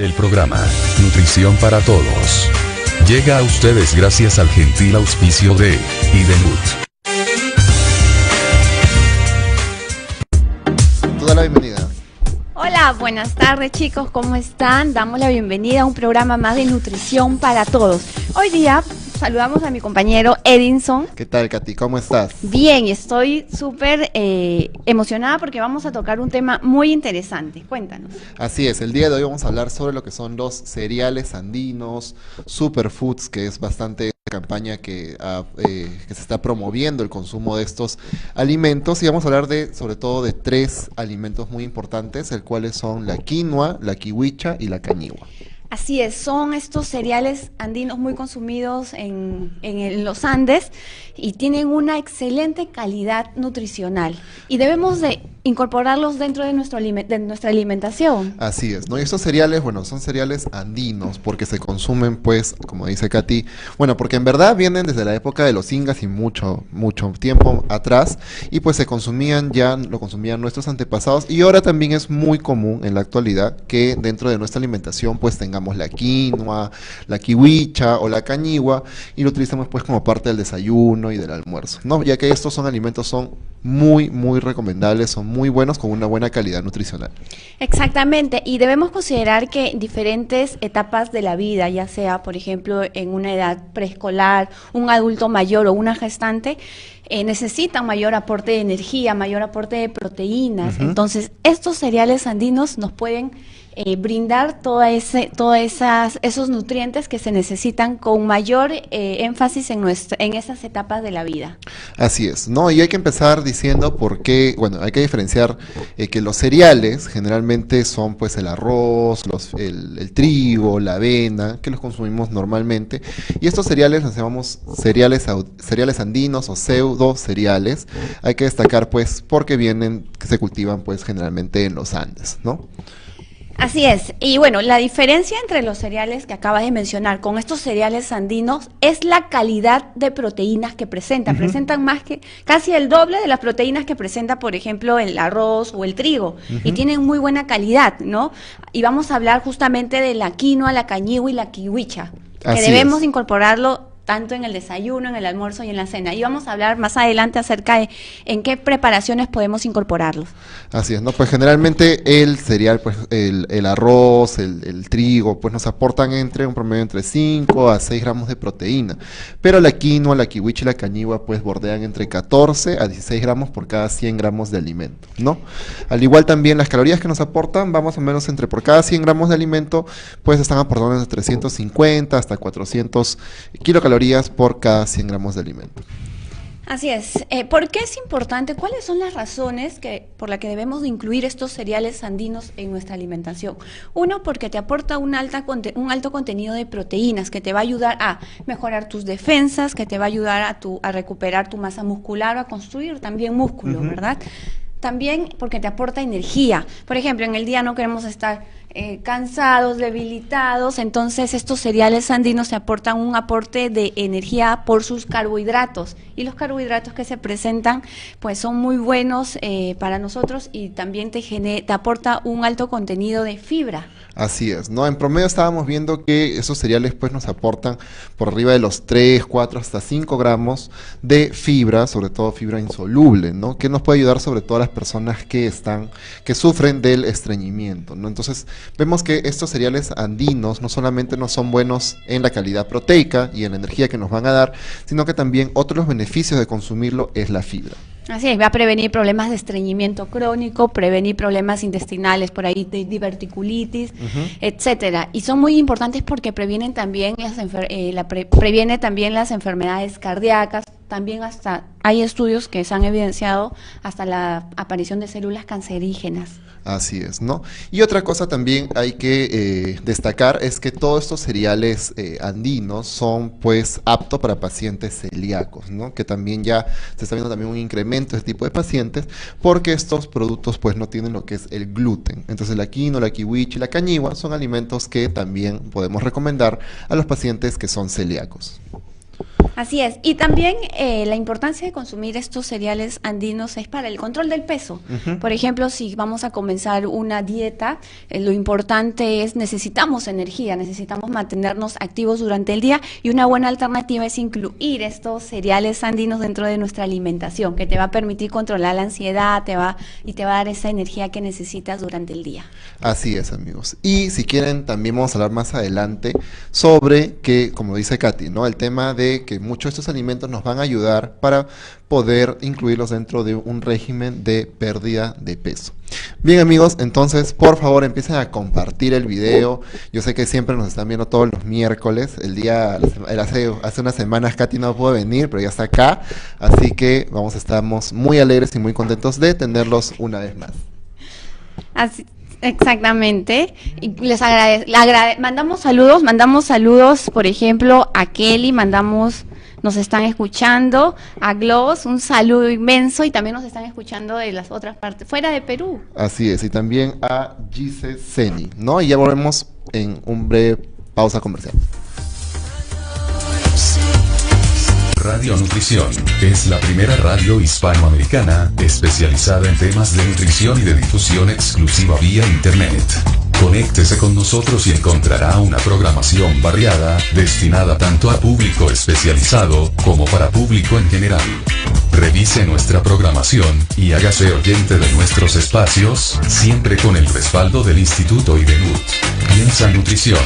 El programa Nutrición para Todos llega a ustedes gracias al gentil auspicio de Idenut. Toda la bienvenida. Hola, buenas tardes chicos, ¿cómo están? Damos la bienvenida a un programa más de Nutrición para Todos. Hoy día saludamos a mi compañero Edinson. ¿Qué tal, Katy? ¿Cómo estás? Bien, estoy súper emocionada porque vamos a tocar un tema muy interesante. Cuéntanos. Así es, el día de hoy vamos a hablar sobre lo que son los cereales andinos, superfoods, que es bastante campaña que se está promoviendo el consumo de estos alimentos, y vamos a hablar sobre todo de 3 alimentos muy importantes, el cuales son la quinoa, la kiwicha y la cañigua. Así es, son estos cereales andinos muy consumidos en los Andes y tienen una excelente calidad nutricional y debemos de incorporarlos dentro de nuestra alimentación. Así es, ¿no? Y estos cereales, bueno, son cereales andinos porque se consumen, pues, como dice Katy, bueno, porque en verdad vienen desde la época de los incas y mucho tiempo atrás, y pues lo consumían nuestros antepasados, y ahora también es muy común en la actualidad que dentro de nuestra alimentación pues tengamos la quinoa, la kiwicha o la cañigua, y lo utilizamos pues como parte del desayuno y del almuerzo, ¿no? Ya que estos son muy recomendables, son muy buenos, con una buena calidad nutricional. Exactamente, y debemos considerar que diferentes etapas de la vida, ya sea por ejemplo en una edad preescolar, un adulto mayor o una gestante, necesitan mayor aporte de energía, mayor aporte de proteínas. Entonces estos cereales andinos nos pueden brindar esos nutrientes que se necesitan con mayor énfasis en esas etapas de la vida. Así es, ¿no? Y hay que empezar diciendo por qué, bueno, hay que diferenciar que los cereales generalmente son pues el arroz, el trigo, la avena, que los consumimos normalmente, y estos cereales los llamamos cereales andinos o pseudo cereales. Hay que destacar pues porque se cultivan pues generalmente en los Andes, ¿no? Así es, y bueno, la diferencia entre los cereales que acabas de mencionar con estos cereales andinos es la calidad de proteínas que presentan. Presentan más que casi el doble de las proteínas que presenta, por ejemplo, el arroz o el trigo, y tienen muy buena calidad, ¿no? Y vamos a hablar justamente de la quinoa, la cañigua y la kiwicha, que debemos incorporarlo tanto en el desayuno, en el almuerzo y en la cena. Y vamos a hablar más adelante acerca de en qué preparaciones podemos incorporarlos. Así es, ¿no? Pues generalmente el cereal, pues el arroz, el trigo, pues nos aportan un promedio entre 5 a 6 gramos de proteína. Pero la quinoa, la kiwicha y la cañigua, pues bordean entre 14 a 16 gramos por cada 100 gramos de alimento, ¿no? Al igual también las calorías que nos aportan, vamos o menos por cada 100 gramos de alimento, pues están aportando entre 350 hasta 400 kilocalorías por cada 100 gramos de alimento. Así es. ¿Por qué es importante? ¿Cuáles son las razones por las que debemos de incluir estos cereales andinos en nuestra alimentación? Uno, porque te aporta un alto contenido de proteínas que te va a ayudar a mejorar tus defensas, que te va a ayudar a recuperar tu masa muscular o a construir también músculo, ¿verdad? También porque te aporta energía. Por ejemplo, en el día no queremos estar cansados, debilitados, entonces estos cereales andinos te aportan un aporte de energía por sus carbohidratos, y los carbohidratos que se presentan pues son muy buenos para nosotros, y también te aporta un alto contenido de fibra. Así es, ¿no? En promedio estábamos viendo que esos cereales pues nos aportan por arriba de los 3, 4 hasta 5 gramos de fibra, sobre todo fibra insoluble, ¿no? Que nos puede ayudar sobre todo a las personas que sufren del estreñimiento, ¿no? Entonces vemos que estos cereales andinos no solamente no son buenos en la calidad proteica y en la energía que nos van a dar, sino que también otro de los beneficios de consumirlo es la fibra. Así es, va a prevenir problemas de estreñimiento crónico, prevenir problemas intestinales, por ahí de diverticulitis, etcétera. Y son muy importantes porque previenen también previene también las enfermedades cardíacas. También hay estudios que se han evidenciado hasta la aparición de células cancerígenas. Así es, ¿no? Y otra cosa también hay que destacar es que todos estos cereales andinos son pues aptos para pacientes celíacos, ¿no? Que también ya se está viendo también un incremento de este tipo de pacientes porque estos productos pues no tienen lo que es el gluten. Entonces la quinoa, la kiwicha y la cañigua son alimentos que también podemos recomendar a los pacientes que son celíacos. Así es. Y también la importancia de consumir estos cereales andinos es para el control del peso. Por ejemplo, si vamos a comenzar una dieta, lo importante es necesitamos energía, necesitamos mantenernos activos durante el día, y una buena alternativa es incluir estos cereales andinos dentro de nuestra alimentación, que te va a permitir controlar la ansiedad, te va a dar esa energía que necesitas durante el día. Así es, amigos. Y si quieren, también vamos a hablar más adelante sobre que, como dice Katy, ¿no? El tema de que muchos de estos alimentos nos van a ayudar para poder incluirlos dentro de un régimen de pérdida de peso. Bien, amigos, entonces por favor empiecen a compartir el video. Yo sé que siempre nos están viendo todos los miércoles. Hace unas semanas Katy no pudo venir, pero ya está acá. Así que estamos muy alegres y muy contentos de tenerlos una vez más. Así, exactamente. Y les mandamos saludos, por ejemplo, a Kelly, nos están escuchando, a Gloss, un saludo inmenso, y también nos están escuchando de las otras partes, fuera de Perú. Así es, y también a Gise Seni, ¿no? Y ya volvemos en un breve pausa comercial. Radio Nutrición es la primera radio hispanoamericana especializada en temas de nutrición y de difusión exclusiva vía internet. Conéctese con nosotros y encontrará una programación variada, destinada tanto a público especializado como para público en general. Revise nuestra programación y hágase oyente de nuestros espacios, siempre con el respaldo del Instituto IDENUT. Piensa Nutrición,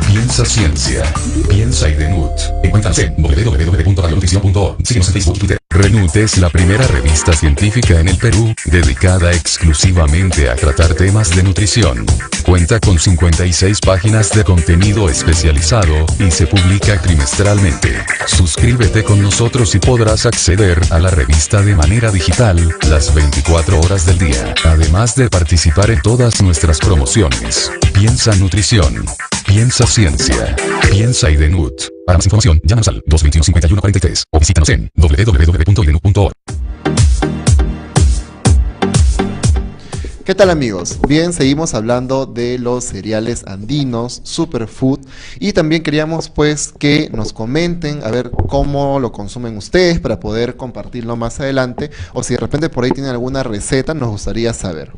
piensa Ciencia, piensa IDENUT. Encuéntranos en www.radionutrición.org. Síguenos en Facebook y Twitter. RENUT es la primera revista científica en el Perú, dedicada exclusivamente a tratar temas de nutrición. Cuenta con 56 páginas de contenido especializado, y se publica trimestralmente. Suscríbete con nosotros y podrás acceder a la revista de manera digital, las 24 horas del día, además de participar en todas nuestras promociones. Piensa Nutrición, piensa Ciencia, piensa IDENUT. Para más información, llámanos al 221-5143 o visítanos en www.idenut.org. ¿Qué tal, amigos? Bien, seguimos hablando de los cereales andinos, superfood, y también queríamos pues que nos comenten a ver cómo lo consumen ustedes para poder compartirlo más adelante, o si de repente por ahí tienen alguna receta, nos gustaría saber.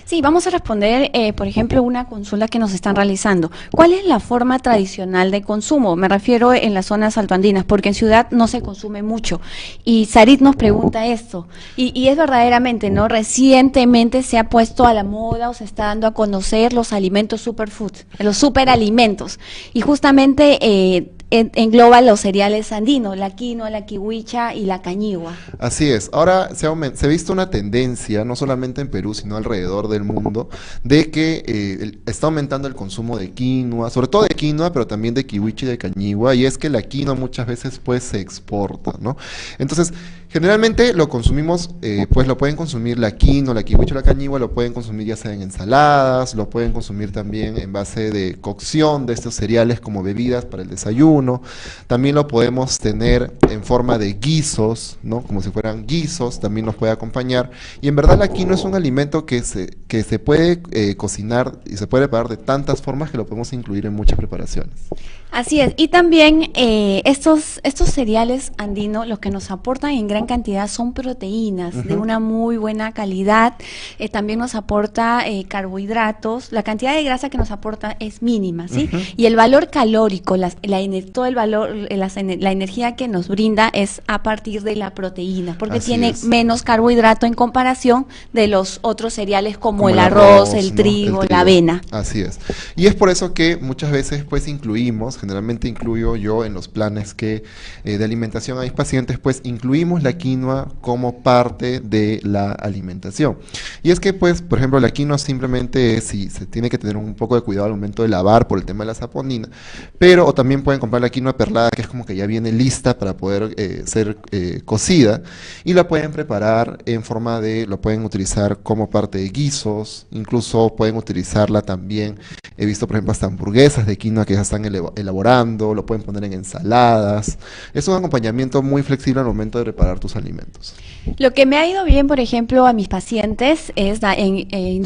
Sí, vamos a responder, por ejemplo, una consulta que nos están realizando. ¿Cuál es la forma tradicional de consumo? Me refiero en las zonas altoandinas, porque en ciudad no se consume mucho. Y Sarit nos pregunta esto. Y es verdaderamente, ¿no? Recientemente se ha puesto a la moda o se está dando a conocer los alimentos superfood, los superalimentos. Y justamente engloba los cereales andinos, la quinoa, la kiwicha y la cañigua. Así es. Ahora se ha visto una tendencia, no solamente en Perú, sino alrededor del mundo, de que está aumentando el consumo de quinoa, sobre todo de quinoa, pero también de kiwicha y de cañigua, y es que la quinoa muchas veces pues se exporta, ¿no? Entonces, generalmente lo consumimos, pues lo pueden consumir la quinoa, la kiwicha o la cañigua, lo pueden consumir ya sea en ensaladas, lo pueden consumir también en base de cocción de estos cereales como bebidas para el desayuno. También lo podemos tener en forma de guisos, ¿no? Como si fueran guisos, también nos puede acompañar. Y en verdad la quinoa es un alimento que se puede cocinar y se puede preparar de tantas formas que lo podemos incluir en muchas preparaciones. Así es, y también estos cereales andinos lo que nos aportan en gran cantidad son proteínas de una muy buena calidad, también nos aporta carbohidratos, la cantidad de grasa que nos aporta es mínima, ¿sí? Y el valor calórico, todo el valor, la energía que nos brinda es a partir de la proteína, porque Así tiene es. menos carbohidrato en comparación de los otros cereales como el arroz, el ¿no? trigo, la avena. Así es. Y es por eso que muchas veces pues generalmente incluyo yo en los planes que de alimentación a mis pacientes, pues incluimos la quinoa como parte de la alimentación. Y es que pues, por ejemplo, la quinoa simplemente se tiene que tener un poco de cuidado al momento de lavar por el tema de la saponina, pero o también pueden comprar la quinoa perlada, que es como que ya viene lista para poder ser cocida, y la pueden preparar en forma lo pueden utilizar como parte de guisos, incluso pueden utilizarla también, he visto por ejemplo hasta hamburguesas de quinoa que ya están elaborando, lo pueden poner en ensaladas, es un acompañamiento muy flexible al momento de preparar tus alimentos. Lo que me ha ido bien, por ejemplo, a mis pacientes es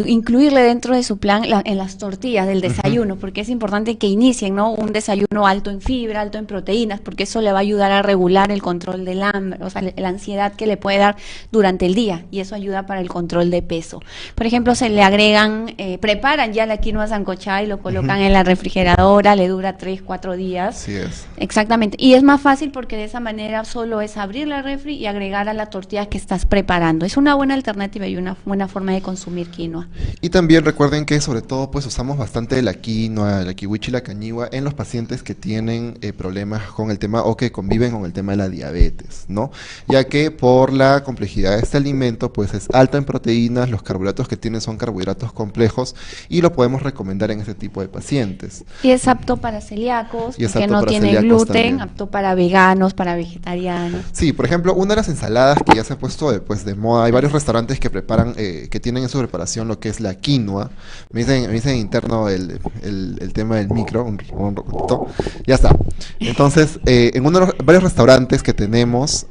incluirle dentro de su plan en las tortillas del desayuno, porque es importante que inicien, ¿no? Un desayuno alto en fibra, fibra, alto en proteínas, porque eso le va a ayudar a regular el control del hambre, o sea, la ansiedad que le puede dar durante el día, y eso ayuda para el control de peso. Por ejemplo, se le agregan, preparan ya la quinoa sancochada y lo colocan en la refrigeradora, le dura 3-4 días. Así es. Exactamente, y es más fácil porque de esa manera solo es abrir la refri y agregar a la tortilla que estás preparando. Es una buena alternativa y una buena forma de consumir quinoa. Y también recuerden que sobre todo pues usamos bastante la quinoa, la kiwicha y la cañigua en los pacientes que tienen problemas con el tema o que conviven con el tema de la diabetes, ¿no? Ya que por la complejidad de este alimento pues es alta en proteínas, los carbohidratos que tiene son carbohidratos complejos y lo podemos recomendar en este tipo de pacientes. Y es apto para celíacos, Y es porque apto no para tiene celíacos gluten, también. apto para veganos, para vegetarianos. Sí, por ejemplo, una de las ensaladas que ya se ha puesto de moda, hay varios restaurantes que preparan, que tienen en su preparación lo que es la quinoa. Me dicen interno el tema del micro, un ratito. Ya está. Entonces, en varios restaurantes que tenemos,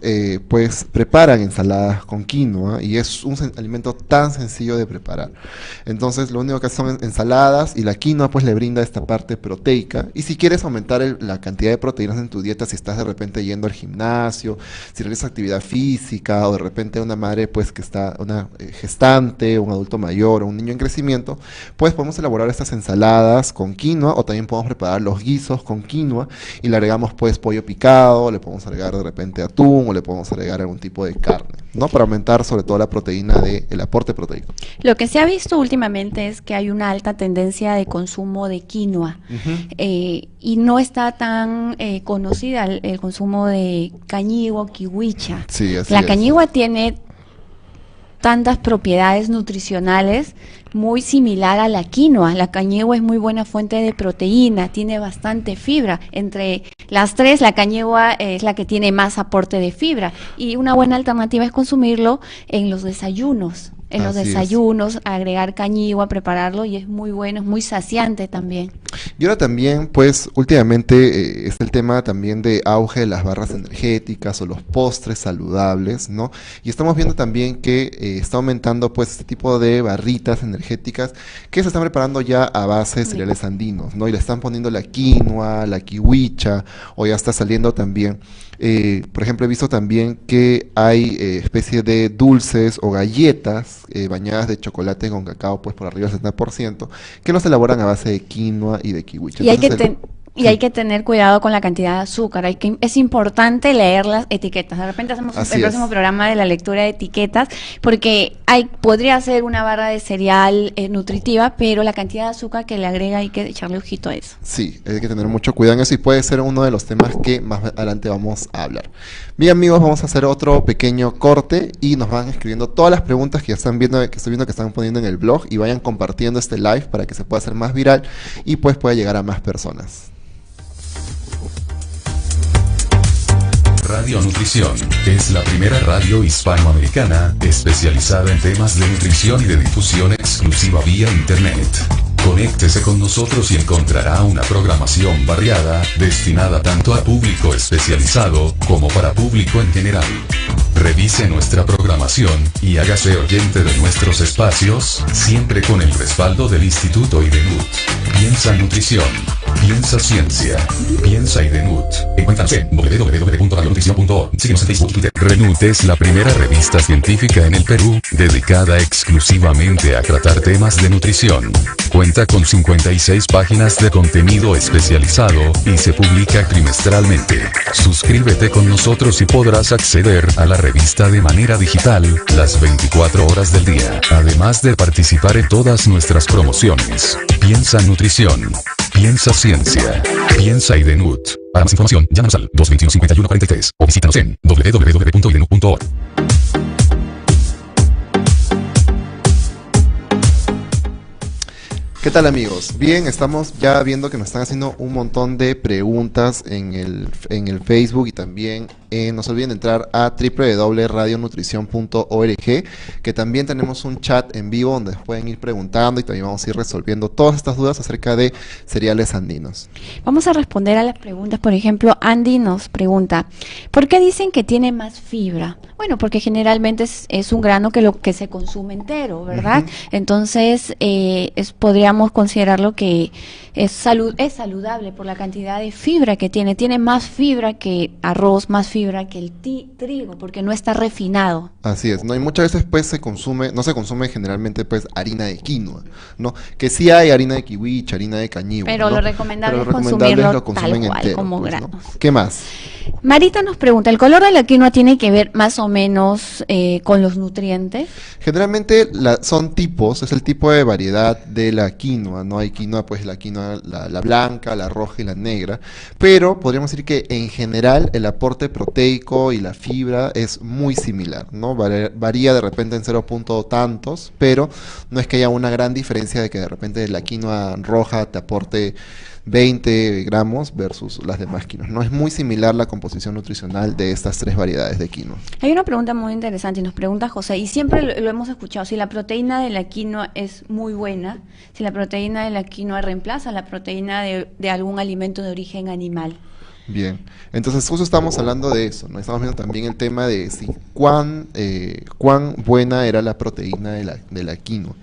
pues preparan ensaladas con quinoa y es un alimento tan sencillo de preparar. Entonces, lo único que son ensaladas y la quinoa pues le brinda esta parte proteica. Y si quieres aumentar la cantidad de proteínas en tu dieta, si estás de repente yendo al gimnasio, si realizas actividad física o de repente una madre pues que está, una gestante, un adulto mayor o un niño en crecimiento, pues podemos elaborar estas ensaladas con quinoa o también podemos preparar los guisos con quinoa y le agregamos pues pollo picado, le podemos agregar de repente atún o le podemos agregar algún tipo de carne, ¿no? Para aumentar sobre todo la proteína el aporte proteico. Lo que se ha visto últimamente es que hay una alta tendencia de consumo de quinoa y no está tan conocida el consumo de cañigua o kiwicha. Sí, así La es. cañigua tiene tantas propiedades nutricionales muy similar a la quinoa. La cañigua es muy buena fuente de proteína, tiene bastante fibra. Entre las tres, la cañigua es la que tiene más aporte de fibra y una buena alternativa es consumirlo en los desayunos. En los Así es. desayunos, agregar cañigua, prepararlo y es muy bueno, es muy saciante también. Y ahora también, pues, últimamente está el tema también de auge de las barras energéticas o los postres saludables, ¿no? Y estamos viendo también que está aumentando, pues, este tipo de barritas energéticas que se están preparando ya a base de cereales andinos, ¿no? Y le están poniendo la quinoa, la kiwicha, o ya está saliendo también. Por ejemplo, he visto también que hay especie de dulces o galletas bañadas de chocolate con cacao, pues por arriba del 70%, que los elaboran a base de quinoa y de kiwicha. Y hay que Entonces, hay que tener cuidado con la cantidad de azúcar. Es importante leer las etiquetas. De repente hacemos Así el próximo es. programa de la lectura de etiquetas, porque podría ser una barra de cereal nutritiva, pero la cantidad de azúcar que le agrega hay que echarle ojito a eso. sí, hay que tener mucho cuidado en eso y puede ser uno de los temas que más adelante vamos a hablar. Bien, amigos, vamos a hacer otro pequeño corte y nos van escribiendo todas las preguntas que ya están viendo, que estoy viendo que están poniendo en el blog, y vayan compartiendo este live para que se pueda hacer más viral y pues pueda llegar a más personas. Radio Nutrición es la primera radio hispanoamericana especializada en temas de nutrición y de difusión exclusiva vía internet. Conéctese con nosotros y encontrará una programación variada, destinada tanto a público especializado como para público en general. Revise nuestra programación y hágase oyente de nuestros espacios, siempre con el respaldo del Instituto IDENUT. Piensa Nutrición, piensa Ciencia, piensa IDENUT. Encuéntranos en www.radionutrición.org. Síguenos en Facebook y Twitter. RENUT es la primera revista científica en el Perú, dedicada exclusivamente a tratar temas de nutrición. Cuenta con 56 páginas de contenido especializado y se publica trimestralmente. Suscríbete con nosotros y podrás acceder a la revista de manera digital, las 24 horas del día, además de participar en todas nuestras promociones. Piensa Nutrición, piensa Ciencia, piensa IDENUT. Para más información, llámanos al 221-5143 o visítanos en www.idenut.org. ¿Qué tal, amigos? Bien, estamos ya viendo que nos están haciendo un montón de preguntas en el Facebook y también no se olviden de entrar a www.radionutrición.org, que también tenemos un chat en vivo donde pueden ir preguntando y también vamos a ir resolviendo todas estas dudas acerca de cereales andinos. Vamos a responder a las preguntas. Por ejemplo, Andy nos pregunta, ¿por qué dicen que tiene más fibra? Bueno, porque generalmente es un grano que se consume entero, ¿verdad? Entonces, podríamos podríamos considerarlo que es saludable por la cantidad de fibra que tiene. Tiene más fibra que arroz, más fibra que el trigo, porque no está refinado. Así es, ¿no? Y muchas veces pues no se consume generalmente pues harina de quinoa, ¿no? Que sí hay harina de kiwicha, harina de cañiwa, Pero ¿no? lo recomendable Pero es lo recomendable consumirlo es lo consumen tal cual, entero, como pues, ¿no? granos. ¿Qué más? Marita nos pregunta, ¿el color de la quinoa tiene que ver más o menos con los nutrientes? Generalmente son tipos, es el tipo de variedad de la quinoa, ¿no? Hay quinoa, pues la quinoa, la blanca, la roja y la negra, pero podríamos decir que en general el aporte proteico y la fibra es muy similar, ¿no? Varía de repente en 0 punto tantos, pero no es que haya una gran diferencia de que de repente la quinoa roja te aporte 20 gramos versus las demás quinoas. No es muy similar la composición nutricional de estas 3 variedades de quinoa. Hay una pregunta muy interesante y nos pregunta José, y siempre lo hemos escuchado, si la proteína de la quinoa es muy buena, si la proteína de la quinoa reemplaza la proteína de algún alimento de origen animal. Bien, entonces justo estamos hablando de eso, ¿no? Estamos viendo también el tema de si cuán buena era la proteína de la quinoa.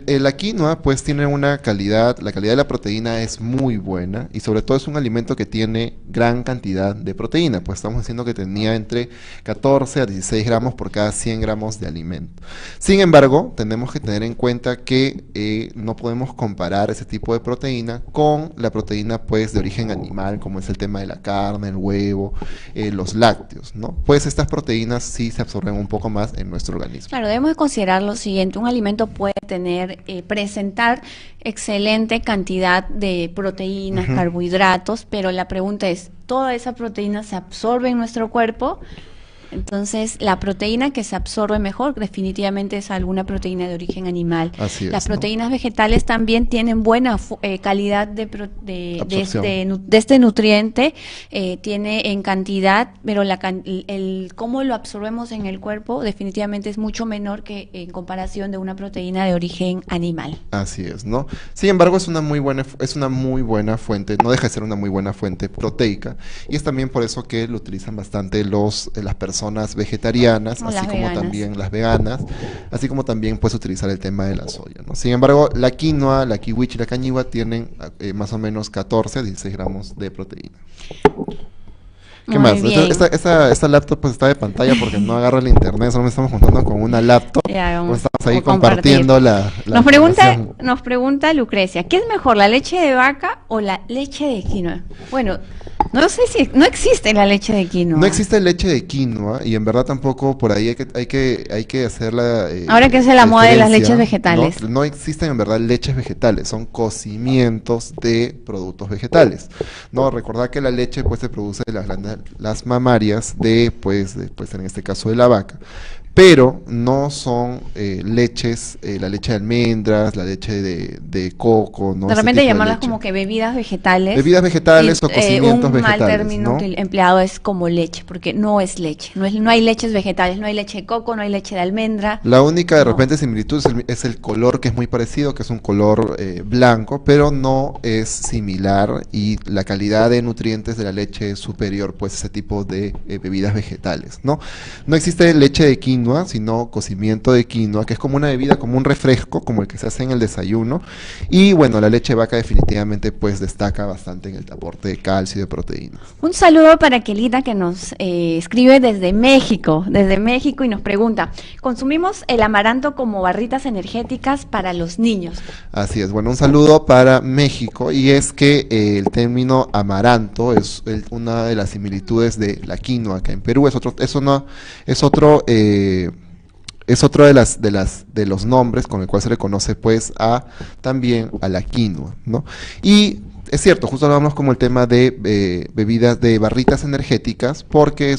La quinoa pues tiene una calidad, la calidad de la proteína es muy buena y sobre todo es un alimento que tiene gran cantidad de proteína, pues estamos diciendo que tenía entre 14 a 16 gramos por cada 100 gramos de alimento. Sin embargo, tenemos que tener en cuenta que no podemos comparar ese tipo de proteína con la proteína pues de origen animal, como es el tema de la carne, el huevo, los lácteos, ¿no? Pues estas proteínas sí se absorben un poco más en nuestro organismo. Claro, debemos de considerar lo siguiente, un alimento puede presentar excelente cantidad de proteínas, carbohidratos, pero la pregunta es, ¿toda esa proteína se absorbe en nuestro cuerpo? Entonces, la proteína que se absorbe mejor definitivamente es alguna proteína de origen animal. Así es, las ¿no? proteínas vegetales también tienen buena calidad de este nutriente, tiene en cantidad, pero cómo lo absorbemos en el cuerpo definitivamente es mucho menor que en comparación de una proteína de origen animal. Así es, ¿no? Sin embargo, es una muy buena fuente, no deja de ser una muy buena fuente proteica, y es también por eso que lo utilizan bastante las personas vegetarianas, O así las como veganas. también las veganas, así como también puedes utilizar el tema de la soya, ¿no? Sin embargo, la quinoa, la kiwicha y la cañiwa tienen más o menos 14 a 16 gramos de proteína. ¿Qué Muy más? bien. Esta laptop pues está de pantalla porque no agarra el internet, solo me estamos juntando con una laptop. Ya, vamos Estamos ahí a compartir. compartiendo la información. Nos pregunta Lucrecia, ¿qué es mejor, la leche de vaca o la leche de quinoa? Bueno, no sé si no existe la leche de quinoa. No existe leche de quinoa y en verdad tampoco por ahí hay que hacer la Ahora que es la moda de las diferencia, leches vegetales. No existen en verdad leches vegetales, son cocimientos de productos vegetales. No, recordad que la leche pues se produce de las glándulas mamarias pues en este caso de la vaca. Pero no son leches, la leche de almendras, la leche de coco, ¿no? De Ese repente tipo de llamarlas leche. como que bebidas vegetales. Bebidas vegetales o cocimientos un vegetales, mal término ¿no? empleado es como leche, porque no es leche. No hay leches vegetales, no hay leche de coco, no hay leche de almendra. La única de No. repente similitud es el color, que es muy parecido, que es un color blanco, pero no es similar y la calidad de nutrientes de la leche es superior pues a ese tipo de bebidas vegetales, ¿no? No existe leche de quinoa, sino cocimiento de quinoa, que es como una bebida, como un refresco, como el que se hace en el desayuno. Y bueno, la leche de vaca definitivamente pues destaca bastante en el aporte de calcio y de proteínas. Un saludo para Kelita que nos escribe desde México y nos pregunta, ¿consumimos el amaranto como barritas energéticas para los niños? Así es, bueno, un saludo para México, y es que el término amaranto es una de las similitudes de la quinoa, que en Perú es otro de los nombres con el cual se le conoce pues también a la quinoa, ¿no? Y es cierto, justo hablamos como el tema de bebidas, de barritas energéticas, porque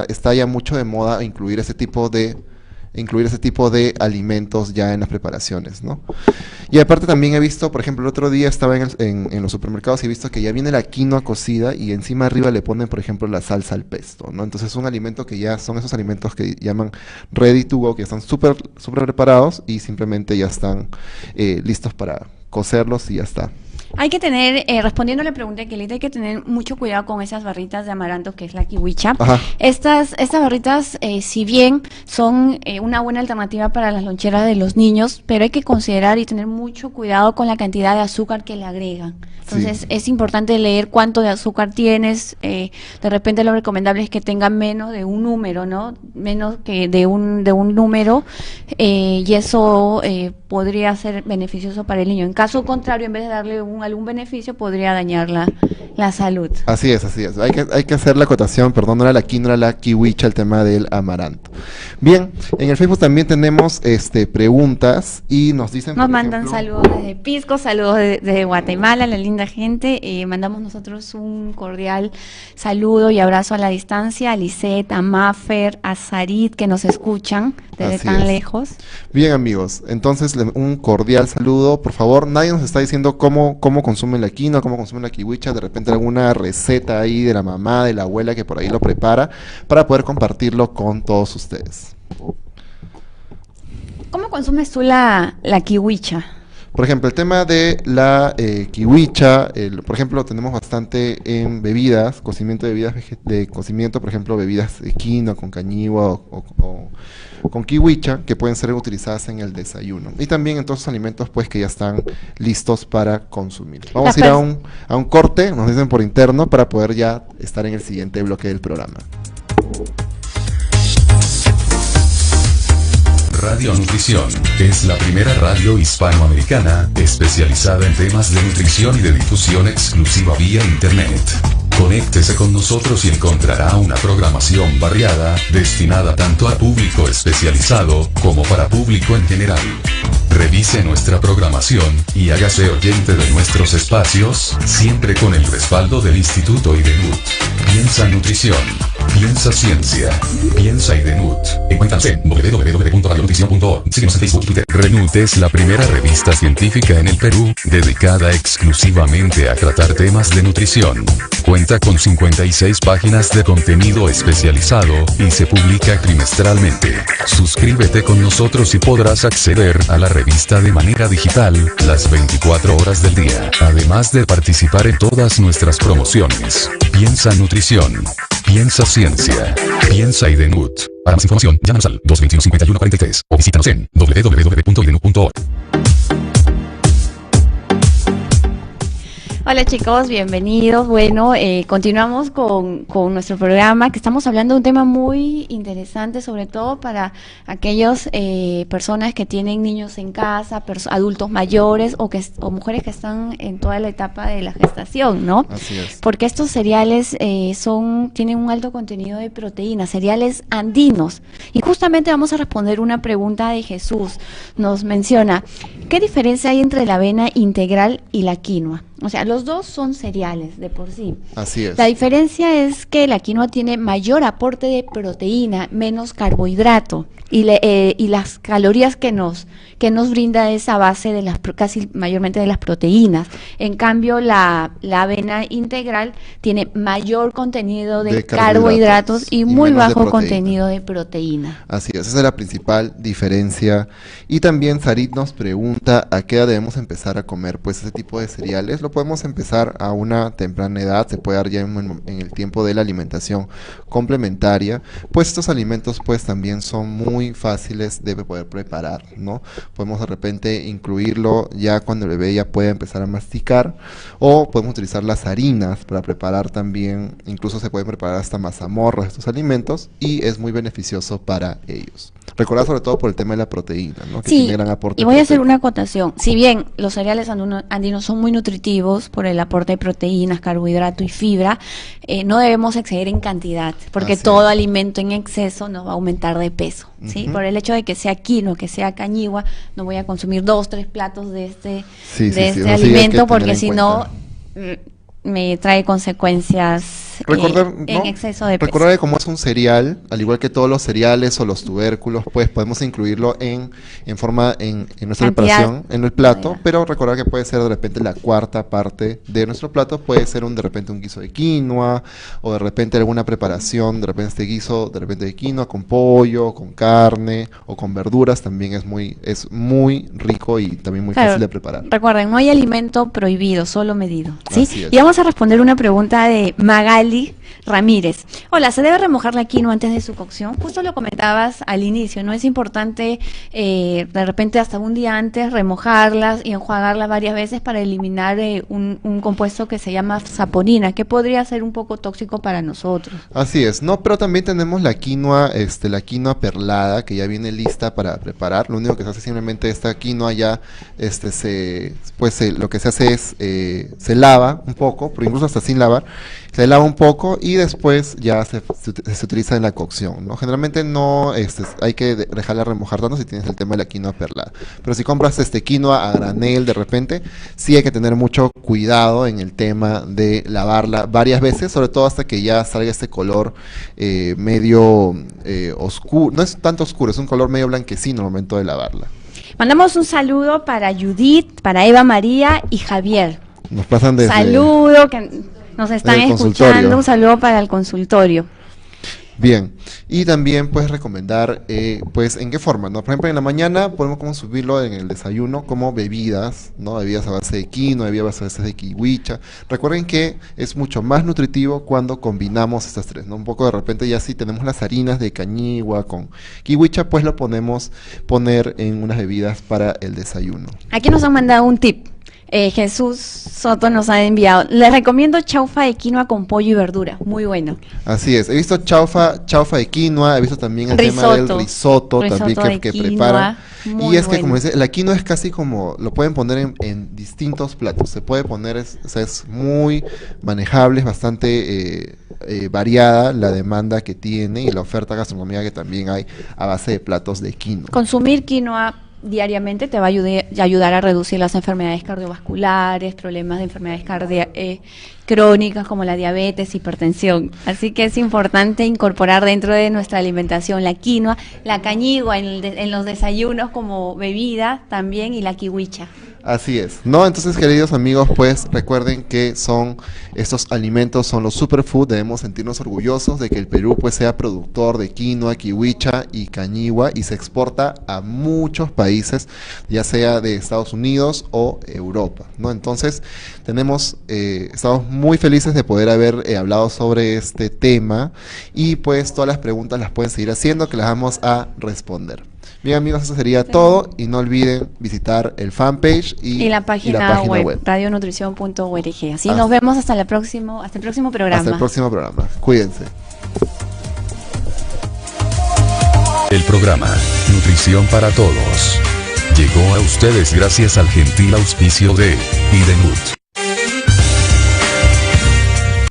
está ya mucho de moda incluir ese tipo de alimentos ya en las preparaciones, ¿no? Y aparte también he visto, por ejemplo, el otro día estaba en los supermercados y he visto que ya viene la quinoa cocida y encima arriba le ponen, por ejemplo, la salsa al pesto, ¿no? Entonces es un alimento que ya son esos alimentos que llaman ready to go, que están súper preparados y simplemente ya están listos para cocerlos y ya está. Hay que tener, respondiendo a la pregunta de Kelly, hay que tener mucho cuidado con esas barritas de amaranto que es la kiwicha. Ajá. Estas barritas, si bien son una buena alternativa para las loncheras de los niños, pero hay que considerar y tener mucho cuidado con la cantidad de azúcar que le agregan. Entonces, es importante leer cuánto de azúcar tienes. De repente lo recomendable es que tenga menos de un número, ¿no? Menos que de un número, y eso podría ser beneficioso para el niño. En caso contrario, en vez de darle algún beneficio, podría dañar la salud. Así es, así es. Hay que hacer la acotación, perdón, no era la quinoa, la kiwicha, el tema del amaranto. Bien, en el Facebook también tenemos preguntas y nos dicen, Nos por mandan ejemplo, saludos desde Pisco, saludos desde Guatemala, la linda gente. Mandamos nosotros un cordial saludo y abrazo a la distancia a Lisette, a Maffer, a Sarit, que nos escuchan desde Así tan es. lejos. Bien, amigos, entonces un cordial saludo. Por favor, nadie nos está diciendo cómo consumen la quinoa, cómo consumen la kiwicha, de repente alguna receta ahí de la mamá, de la abuela que por ahí lo prepara, para poder compartirlo con todos ustedes. ¿Cómo consumes tú la kiwicha? Por ejemplo, el tema de la kiwicha, por ejemplo, lo tenemos bastante en bebidas, cocimiento de bebidas cocimiento, por ejemplo, bebidas de quinoa con cañigua o con kiwicha, que pueden ser utilizadas en el desayuno. Y también en todos esos alimentos, pues, que ya están listos para consumir. Vamos a ir a un corte, nos dicen por interno, para poder ya estar en el siguiente bloque del programa. Radio Nutrición es la primera radio hispanoamericana especializada en temas de nutrición y de difusión exclusiva vía internet. Conéctese con nosotros y encontrará una programación variada, destinada tanto a público especializado como para público en general. Revise nuestra programación y hágase oyente de nuestros espacios, siempre con el respaldo del Instituto IDENUT. Piensa Nutrición, piensa Ciencia, piensa IDENUT. Encuéntranos en www.radionutrición.org. Síguenos en Facebook y Twitter. RENUT es la primera revista científica en el Perú, dedicada exclusivamente a tratar temas de nutrición. Cuenta con 56 páginas de contenido especializado y se publica trimestralmente. Suscríbete con nosotros y podrás acceder a la revista de manera digital, las 24 horas del día, además de participar en todas nuestras promociones. Piensa Nutrición, piensa Ciencia, piensa IDENUT. Para más información, llámanos al 221-5143 o visítanos en www.idenut.org. Hola chicos, bienvenidos. Bueno, continuamos con nuestro programa, que estamos hablando de un tema muy interesante, sobre todo para aquellas personas que tienen niños en casa, adultos mayores o mujeres que están en toda la etapa de la gestación, ¿no? Así es. Porque estos cereales tienen un alto contenido de proteínas, cereales andinos. Y justamente vamos a responder una pregunta de Jesús. Nos menciona, ¿qué diferencia hay entre la avena integral y la quinoa? O sea, los dos son cereales de por sí. Así es. La diferencia es que la quinoa tiene mayor aporte de proteína, menos carbohidrato, y las calorías que nos brinda esa base de casi mayormente de las proteínas. En cambio, la avena integral tiene mayor contenido de carbohidratos y muy bajo contenido de proteína. Así es, esa es la principal diferencia. Y también Sarit nos pregunta a qué edad debemos empezar a comer pues ese tipo de cereales. Lo podemos empezar a una temprana edad, se puede dar ya en el tiempo de la alimentación complementaria, pues estos alimentos pues también son muy fáciles de poder preparar, ¿no? Podemos de repente incluirlo ya cuando el bebé ya puede empezar a masticar, o podemos utilizar las harinas para preparar también, incluso se pueden preparar hasta mazamorras de estos alimentos, y es muy beneficioso para ellos. Recordar sobre todo por el tema de la proteína, ¿no? Que sí, tiene gran aporte y voy a hacer proteico. una acotación. Si bien los cereales andinos son muy nutritivos por el aporte de proteínas, carbohidrato y fibra, no debemos exceder en cantidad, porque Así todo es. alimento en exceso nos va a aumentar de peso, ¿sí? Ujú. Por el hecho de que sea quinoa, que sea cañigua, no voy a consumir 2-3 platos de Sí, este eso sí hay que alimento, tener porque en si cuenta. no me trae consecuencias Recordar, en ¿no? exceso de peso. Recordar que como es un cereal, al igual que todos los cereales o los tubérculos, pues podemos incluirlo en nuestra Cantidad. preparación, en el plato, Cantidad. pero recordar que puede ser de repente la cuarta parte de nuestro plato, puede ser de repente un guiso de quinoa, o de repente alguna preparación, de repente este guiso, de repente de quinoa con pollo, con carne, o con verduras, también es muy rico y también muy Claro, fácil de preparar. Recuerden, no hay alimento prohibido, solo medido, ¿sí? Así es. Y vamos a responder una pregunta de Magali Ramírez. Hola, ¿se debe remojar la quinoa antes de su cocción? Justo lo comentabas al inicio, ¿no? Es importante de repente hasta un día antes remojarlas y enjuagarlas varias veces para eliminar un compuesto que se llama saponina, que podría ser un poco tóxico para nosotros. Así es, no, pero también tenemos la quinoa perlada que ya viene lista para preparar. Lo único que se hace simplemente esta quinoa ya, lo que se hace es se lava un poco, pero incluso hasta sin lavar, se lava un poco y después ya se utiliza en la cocción, ¿no? Generalmente no hay que dejarla remojar tanto si tienes el tema de la quinoa perlada. Pero si compras quinoa a granel de repente, sí hay que tener mucho cuidado en el tema de lavarla varias veces, sobre todo hasta que ya salga este color medio oscuro. No es tanto oscuro, es un color medio blanquecino al momento de lavarla. Mandamos un saludo para Judith, para Eva María y Javier. Nos pasan desde... Saludo, que nos están el escuchando, consultorio. un saludo para el consultorio. Bien, y también puedes recomendar, pues, ¿en qué forma? ¿No? Por ejemplo, en la mañana podemos como subirlo en el desayuno como bebidas, ¿no? Bebidas a base de quinoa, bebidas a base de kiwicha. Recuerden que es mucho más nutritivo cuando combinamos estas tres, ¿no? Un poco de repente ya si tenemos las harinas de cañigua con kiwicha, pues lo podemos poner en unas bebidas para el desayuno. Aquí nos han mandado un tip. Jesús Soto nos ha enviado. Les recomiendo chaufa de quinoa con pollo y verdura. Muy bueno. Así es. He visto chaufa de quinoa, he visto también el tema del risotto también que preparan. Y es que, como dice, la quinoa es casi como, lo pueden poner en distintos platos. Se puede poner, es muy manejable, es bastante variada la demanda que tiene y la oferta gastronómica que también hay a base de platos de quinoa. Consumir quinoa diariamente te va a ayudar a reducir las enfermedades cardiovasculares, problemas de enfermedades crónicas como la diabetes, hipertensión. Así que es importante incorporar dentro de nuestra alimentación la quinoa, la cañigua en los desayunos como bebida también y la kiwicha. Así es, ¿no? Entonces, queridos amigos, pues recuerden que estos alimentos son los superfood, debemos sentirnos orgullosos de que el Perú pues sea productor de quinoa, kiwicha y cañigua y se exporta a muchos países, ya sea de Estados Unidos o Europa, ¿no? Entonces, estamos muy felices de poder haber hablado sobre este tema y pues todas las preguntas las pueden seguir haciendo que las vamos a responder. Bien, amigos, eso sería todo y no olviden visitar el fanpage y la página web radionutrición.org. Así nos vemos hasta el próximo programa. Hasta el próximo programa. Cuídense. El programa Nutrición para Todos llegó a ustedes gracias al gentil auspicio de Idenut.